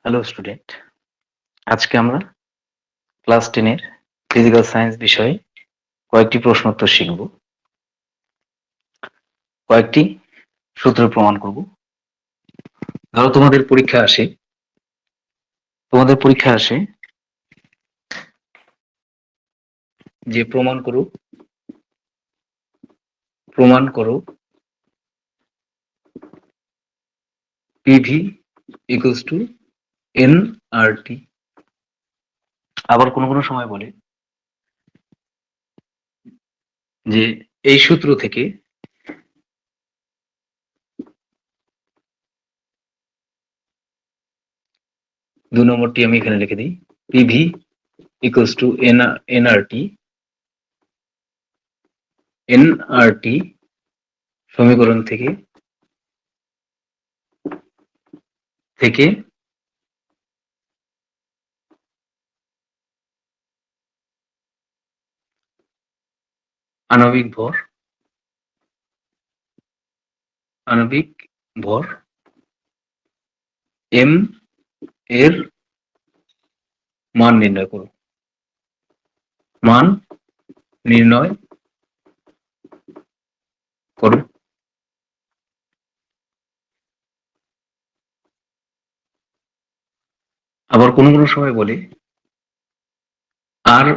Hello student, আজকে আমরা class 10 এর ফিজিক্যাল সায়েন্স বিষয়ে কয়েকটি প্রশ্নোত্তর শিখব, কয়েকটি সূত্র প্রমাণ করব। ধরো তোমাদের পরীক্ষা আসে যে প্রমাণ করো পিভি ইকুয়ালস টু এনআরটি। আবার কোনো সময় বলে যে এই সূত্র থেকে দু নম্বরটি আমি এখানে লিখে দিই, পিভি ইকুয়ালস টু এনআরটি সমীকরণ থেকে আণবিক ভর এম এর মান নির্ণয় করো। আবার কোনো সময় বলে আর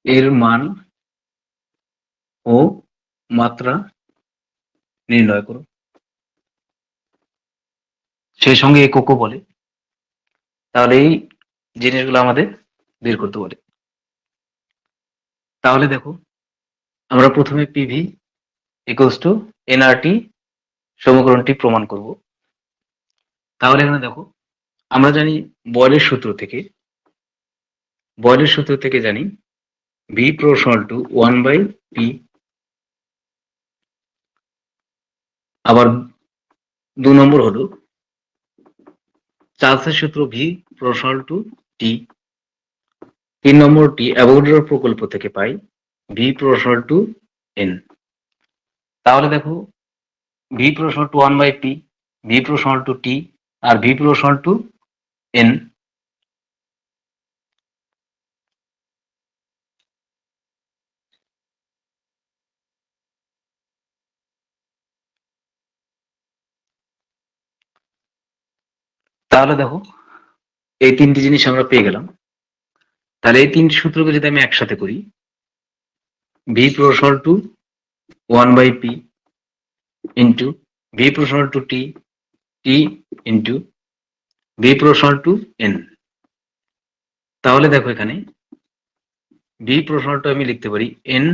এর মান ও মাত্রা নির্ণয় করো, সেই সঙ্গে এককও বলে। তাহলে এই জিনিসগুলো আমাদের বের করতে বলে। তাহলে দেখো, আমরা প্রথমে পিভি ইকুয়ালস টু এনআরটি সমীকরণটি প্রমাণ করব। তাহলে এখানে দেখো, আমরা জানি বয়লের সূত্র থেকে জানি ভি প্রপোর্শনাল টু 1/p। আবার 2 নম্বর হলো চার্লসের সূত্র ভি প্রপোর্শনাল টু টি। 3 নম্বরটি অ্যাভোগাড্রোর প্রকল্প থেকে পাই ভি প্রপোর্শনাল টু এন। তাহলে দেখো, V proportional to 1/p, V proportional to T আর ভি প্রপোর্শনাল টু এন। তাহলে দেখো, এই তিনটি জিনিস আমরা পেয়ে গেলাম। তাহলে এই তিনটি সূত্রকে যদি আমি একসাথে করি, V proportional to 1/p into V proportional to T into V proportional to N. তাহলে দেখো, এখানে ভি প্রপোর্শনাল টু আমি লিখতে পারি এন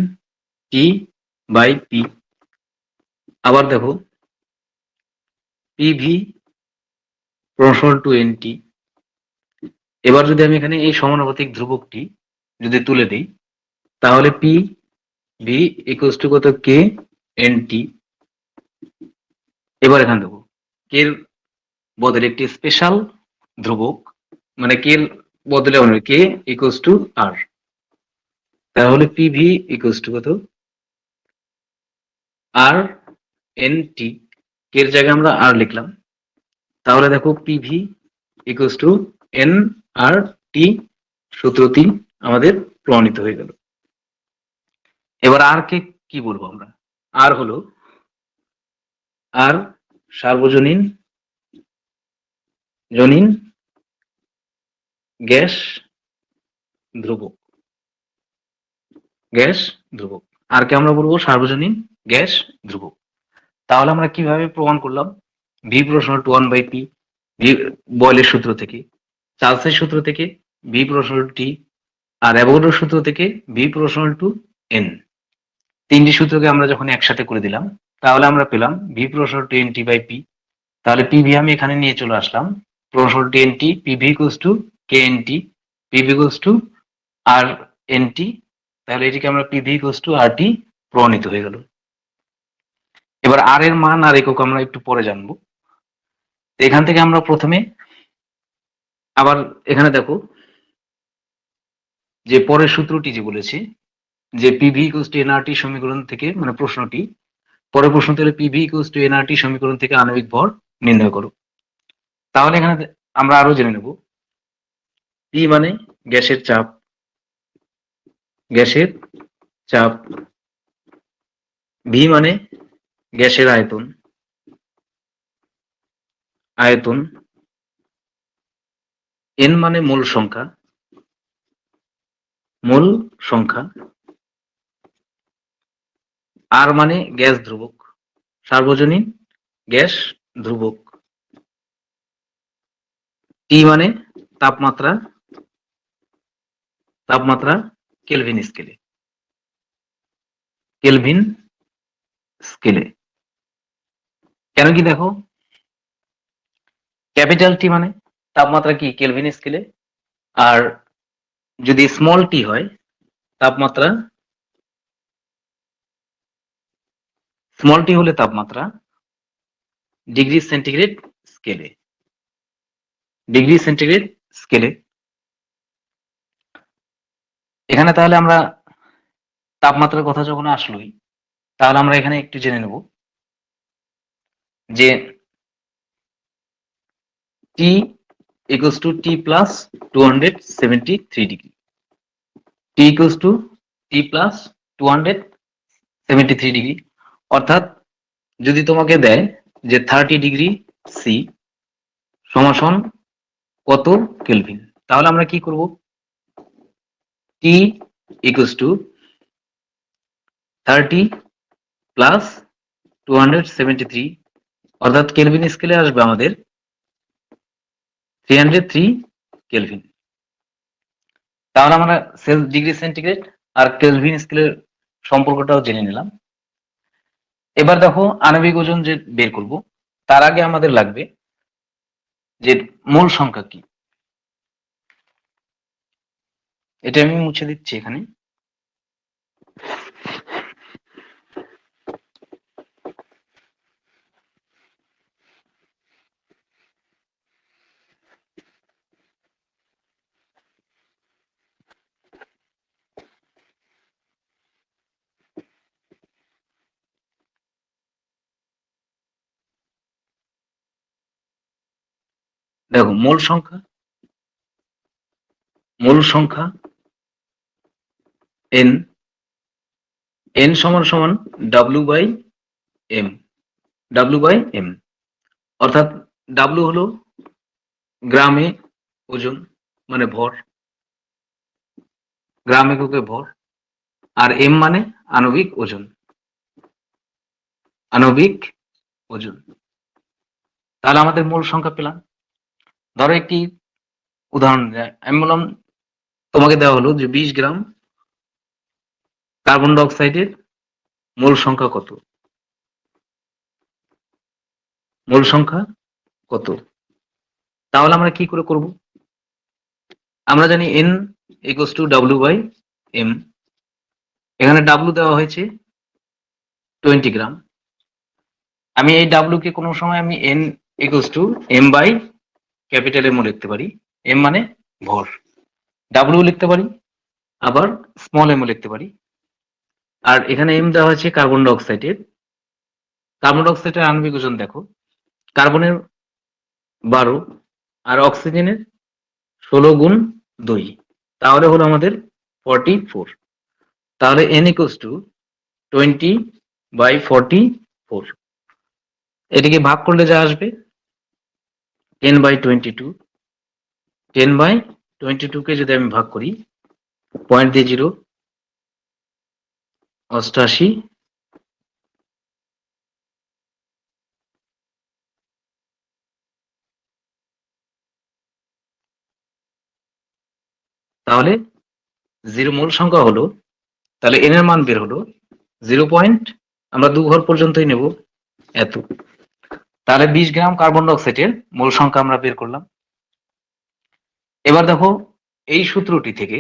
টি বাই পি। আবার দেখো, PV proportional to N T. এবার যদি আমি এখানে এই সমানুপাতিক ধ্রুবকটি যদি তুলে দিই, তাহলে পি ভি ইকুয়ালস টু কত, কে এন টি। এবার এখানে দেখো, কে এর বদলে একটি স্পেশাল ধ্রুবক, মানে কে এর বদলে কে ইকুয়ালস টু আর। তাহলে পিভি ইকুয়ালস টু কত, আর এন টি। কে এর জায়গায় আমরা আর লিখলাম। তাহলে দেখো, পিভি ইকুয়ালস টু এন আর টি সূত্রটি আমাদের প্রমাণিত হয়ে গেল। এবার আর কে কি বলবো আমরা? আর হলো সার্বজনীন গ্যাস ধ্রুবক। আর কে আমরা বলবো সার্বজনীন গ্যাস ধ্রুবক। তাহলে আমরা কিভাবে প্রমাণ করলাম? ভি প্রপোর্শনাল টু 1/p, বয়লের সূত্র থেকে, চার্লসের সূত্র থেকে ভি প্রপোর্শনাল টু টি, আর অ্যাভোগাড্রোর সূত্র থেকে ভি প্রপোর্শনাল টু এন। তিনটি সূত্রকে আমরা যখন একসাথে করে দিলাম, তাহলে আমরা পেলাম V proportional to N T by P. তাহলে পিভি আমি এখানে নিয়ে চলে আসলাম, proportional to N T, PV equals to K N T, PV equals to R N T. তাহলে এটিকে আমরা PV equals to R T প্রমাণিত হয়ে গেল। এবার আর এর মান আর একক আমরা একটু পরে জানবো। এখান থেকে আমরা প্রথমে আবার এখানে দেখো, যে পরের সূত্রটি যে বলেছে যে পিভি ইকুয়ালস টু এনআরটি সমীকরণ থেকে, মানে প্রশ্নটি পরের প্রশ্ন থেকে পিভি ইকুয়ালস টু এনআরটি সমীকরণ থেকে আণবিক ভর নির্ণয় করো। তাহলে এখানে আমরা আরো জেনে নেব। পি মানে গ্যাসের চাপ, গ্যাসের চাপ। ভি মানে গ্যাসের আয়তন, আয়তন। এন মানে মোল সংখ্যা, মোল সংখ্যা। আর মানে গ্যাস ধ্রুবক, সার্বজনীন গ্যাস ধ্রুবক। টি মানে তাপমাত্রা, তাপমাত্রা কেলভিন স্কেলে, কেলভিন স্কেলে। কেন কি দেখো, ক্যাপিটাল টি মানে তাপমাত্রা কি কেলভিন স্কেলে, আর যদি স্মল টি হয় তাপমাত্রা, স্মল টি হলে তাপমাত্রা ডিগ্রি সেন্টিগ্রেড স্কেলে, ডিগ্রি সেন্টিগ্রেড স্কেলে। এখানে তাহলে আমরা তাপমাত্রার কথা যখন আসলোই, তাহলে আমরা এখানে একটু জেনে নেব যে টি equals to T plus 273 degree. T equals to T plus 273 degree. অর্থাৎ যদি তোমাকে দেয় যে 30 ডিগ্রি সি সমান কত কেলভিন, তাহলে আমরা কি করব? T equals to 30 plus 273, অর্থাৎ কেলভিন স্কেলে আসবে আমাদের 303 কেলভিন। তাহলে আমরা ডিগ্রি সেন্টিগ্রেড আর কেলভিন স্কেলের সম্পর্কটাও জেনে নিলাম। এবার দেখো আণবিক ওজন যে বের করব, তার আগে আমাদের লাগবে যে মোল সংখ্যা কি। এটা আমি মুছে দিচ্ছি এখানে। দেখো মোল সংখ্যা, মোল সংখ্যা এন, এন সমান W by M, W by M. অর্থাৎ ডাব্লিউ হলো গ্রামে ওজন মানে ভর, গ্রাম এককে ভর, আর এম মানে আণবিক ওজন, আণবিক ওজন। তাহলে আমাদের মোল সংখ্যা পেলাম। ধরো একটি উদাহরণ আমি বললাম, তোমাকে দেওয়া হলো যে 20 গ্রাম কার্বন ডাই অক্সাইডের মোল সংখ্যা কত, মোল সংখ্যা কত। তাহলে আমরা কি করে করব? আমরা জানি N equals to W by M. এখানে ডাব্লিউ দেওয়া হয়েছে 20 গ্রাম। আমি এই ডাব্লিউ কে কোনো সময় আমি N equals to M by capital M ও লিখতে পারি। এম মানে ভর, ডাব্লিউ লিখতে পারি, আবার স্মল এম ও লিখতে পারি। আর এখানে এম দেওয়া হয়েছে কার্বন ডাই অক্সাইডের, কার্বন ডাই অক্সাইডের আণবিক ওজন দেখো, কার্বনের 12 আর অক্সিজেনের 16 গুণ 2, তাহলে হলো আমাদের 44। তাহলে n ইকুয়ালস টু 20 বাই 44। এটিকে ভাগ করলে যা আসবে 10 বাই 22, 10 বাই 22 কে যদি আমি ভাগ করি পয়েন্ট দিয়ে 0, 88। তাহলে 0 মোল সংখ্যা হলো, তাহলে n এর মান বের হলো 0 পয়েন্ট, আমরা 2 ঘর পর্যন্তই নেব এত। তাহলে 20 গ্রাম কার্বন ডাই অক্সাইডের মোল সংখ্যা আমরা বের করলাম। এবার দেখো এই সূত্রটি থেকে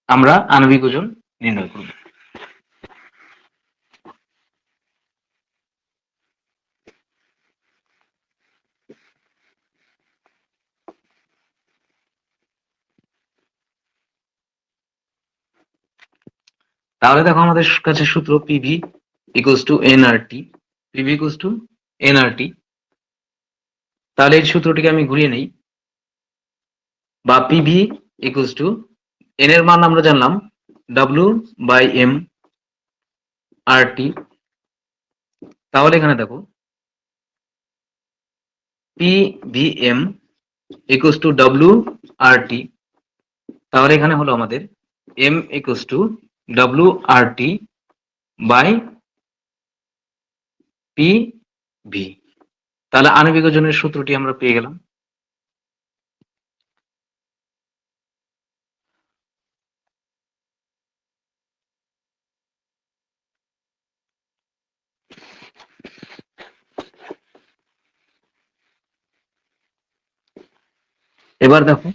আমরা আণবিক ওজন নির্ণয় করব। তাহলে দেখো আমাদের কাছে সূত্র PV equals two nRT, PV equals two nRT. তাহলে এই সূত্রটিকে আমি ঘুরিয়ে নেই, বা পিভি ইকুয়ালস টু এন এর মান আমরা জানলাম W by M R T. তাহলে এখানে দেখো PVM equals to W R T. তাহলে এখানে হলো আমাদের M equals to W R T by P V. তাহলে আণবিক ওজনের সূত্রটি আমরা পেয়ে গেলাম। এবার দেখো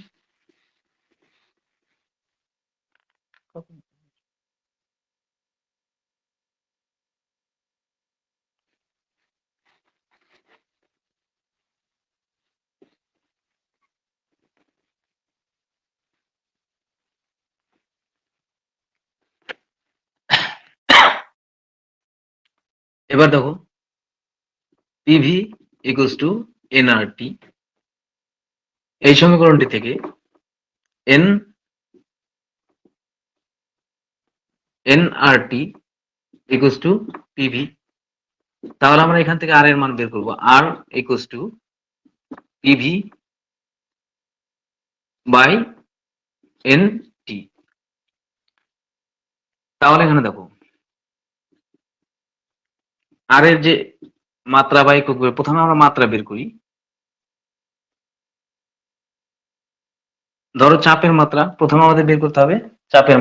এবার দেখো পিভি ইকুয়ালস টু এনআরটি। এই সমীকরণটি থেকে N NRT equals to PV. তাহলে আমরা এখান থেকে আর এর মান বের করবো। R equals to PV by N T. তাহলে এখানে দেখো আর এর যে মাত্রা বা একক বের, প্রথমে আমরা মাত্রা বের করি। ধরো চাপের মাত্রা প্রথমে আমাদের বের করতে হবে। চাপের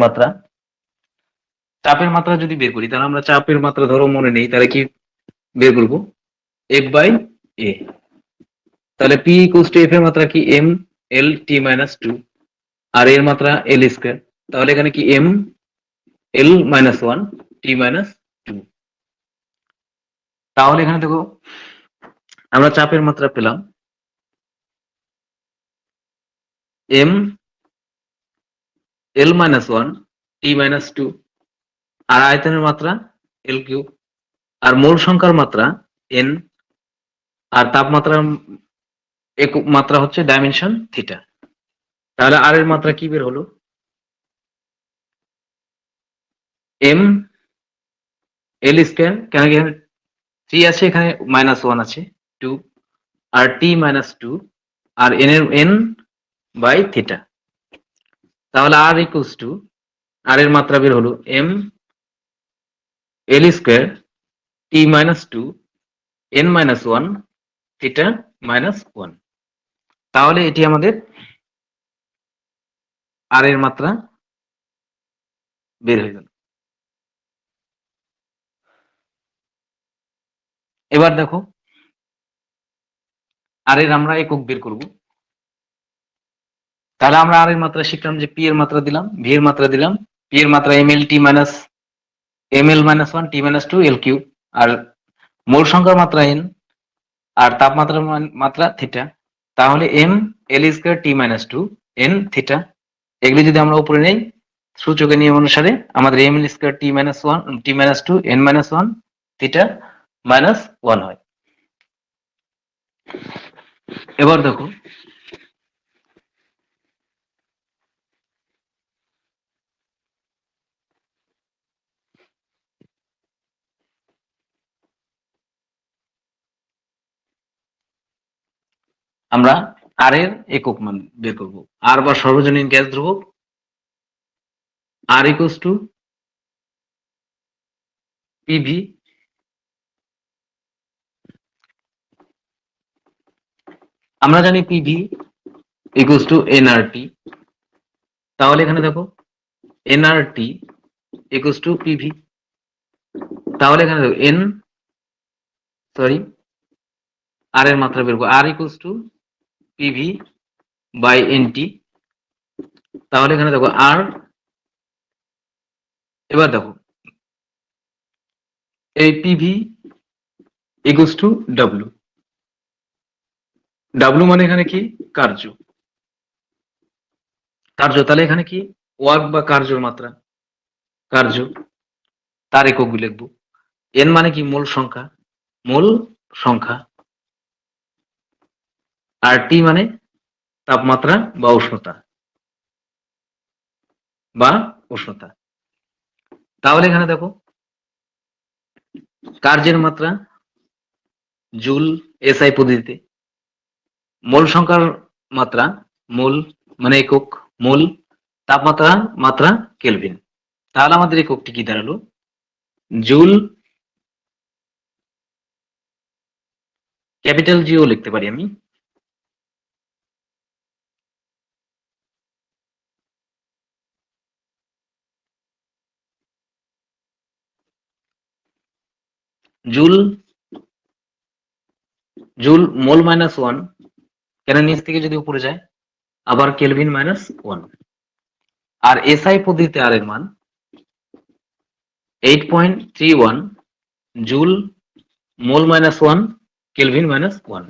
মাত্রা যদি বের করি তাহলে আমরা চাপের মাত্রা ধরো মনে নেই, তাহলে কি বের করবো? F by A. তাহলে পি ইকুয়ালস টু এফ এর মাত্রা কি M L T minus two, আর এর মাত্রা এল স্কয়ার। তাহলে এখানে কি M L minus one T minus two. তাহলে এখানে দেখো আমরা চাপের মাত্রা পেলাম M L minus one T minus two, আর আয়তনের মাত্রা এল কিউব, আর মোল সংখ্যার মাত্রা এন, আর তাপমাত্রার একক মাত্রা হচ্ছে ডাইমেনশন থিটা। তাহলে আর এর মাত্রা কি বের হলো? এম এল স্কয়ার, কেন কি এখানে থ্রি আছে, এখানে মাইনাস ওয়ান আছে, টু, আর টি মাইনাস টু, আর এন এর এন বাই থিটা। তাহলে আর ইকুয়ালস টু আর এর মাত্রা বের হলো M L square T minus two N minus one theta minus one. তাহলে এটি আমাদের আর এর মাত্রা বের হয়ে গেল। এবার দেখো আর এর আমরা একক বের করব। তাহলে আমরা আর এর মাত্রা শিখলাম যে পি এর মাত্রা দিলাম, ভি এর মাত্রা দিলাম। পি এর মাত্রা M L T minus M L minus one T minus two L cube, আর মোল সংখ্যার মাত্রা এন, আর তাপমাত্রার মাত্রা থিটা। তাহলে M L square T minus two N theta. এগুলি যদি আমরা উপরে নেই সূচকের নিয়ম অনুসারে আমাদের M L square T minus one T minus two N minus one theta minus one হয়। এবার দেখো আমরা আর এর একক মান বের করব। আর বা সর্বজনীন গ্যাস ধ্রুবক, আর ইকুয়ালস টু পিভি আমরা জানি পিভি ইকুয়ালস টু এনআরটি। তাহলে এখানে দেখো এনআরটি ইকুয়ালস টু পিভি। তাহলে এখানে দেখো এন সরি আর এর মাত্রা বের করবো। R equals to PV by N T. তাহলে এখানে দেখো আর, এবার দেখো এই PV equals to W. W মানে এখানে কি কার্য। তাহলে এখানে কি ওয়ার্ক বা কার্যের মাত্রা, কার্য, তার একক লিখবো। এন মানে কি মূল সংখ্যা, মূল সংখ্যা, আর টি মানে তাপমাত্রা বা উষ্ণতা বা উষ্ণতা। তাহলে এখানে দেখো কার্যের মাত্রা জুল এসআই পদ্ধতিতে, মোল সংখ্যার মাত্রা মোল মানে একক মোল, তাপমাত্রা মাত্রা কেলভিন। তাহলে আমাদের এককটি কি দাঁড়ালো? জুল, ক্যাপিটাল জিও লিখতে পারি আমি, joule joule mole minus one, কেন নিচ থেকে যদি উপরে যায় আবার কেলভিন মাইনাস ওয়ান। আর এসআই পদ্ধতিতে আর এর মান 8.31 joule mole minus one kelvin minus one,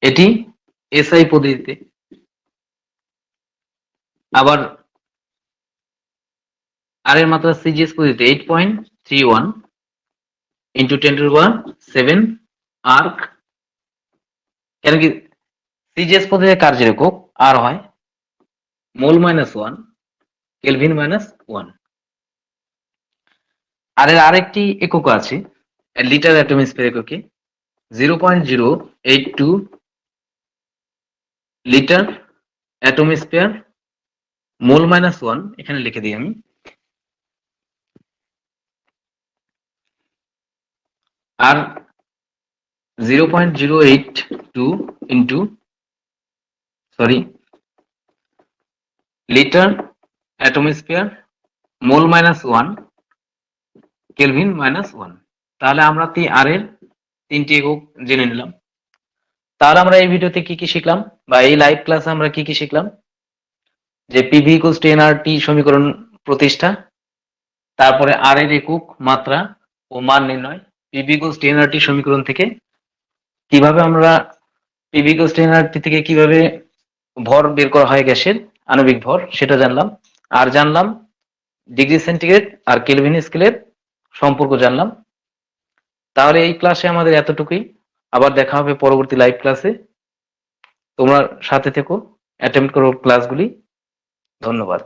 এটি এসআই পদ্ধতিতে। আবার আর এর মাত্রা সিজিএস পদ্ধতিতে 8.31 ইন্টু 10⁻7 আর্ক, কেন কি সিজিএস পদ্ধতিতে কার্যের একক আর হয় mole minus one kelvin minus one. আর এর আরেকটি একক আছে লিটার অ্যাটম স্পেয়ার এককে 0.082 litre atmosphere mole minus one, এখানে লিখে দিই আমি। আর 0.082 into litre atmosphere mole minus one kelvin minus one. তাহলে আমরা আর এর তিনটি একক জেনে নিলাম। তাহলে আমরা এই ভিডিওতে কি কি শিখলাম বা এই লাইভ ক্লাসে আমরা কি কি শিখলাম? যে পিভি ইকুয়ালস টু এনআরটি সমীকরণ প্রতিষ্ঠা, তারপরে আর এর একক মাত্রা ও মান নির্ণয়, পিভি ইকুয়ালস টু এনআরটি সমীকরণ থেকে কিভাবে আমরা পিভি ইকুয়ালস টু এনআরটি থেকে কিভাবে ভর বের করা হয় গ্যাসের আণবিক ভর সেটা জানলাম। আর জানলাম ডিগ্রি সেন্টিগ্রেড আর কেলভিন স্কেলের সম্পর্ক জানলাম। তাহলে এই ক্লাসে আমাদের এতটুকুই, আবার দেখা হবে পরবর্তী লাইভ ক্লাসে। তোমরা সাথে থেকো, অ্যাটেম্প্ট করো ক্লাসগুলি। ধন্যবাদ।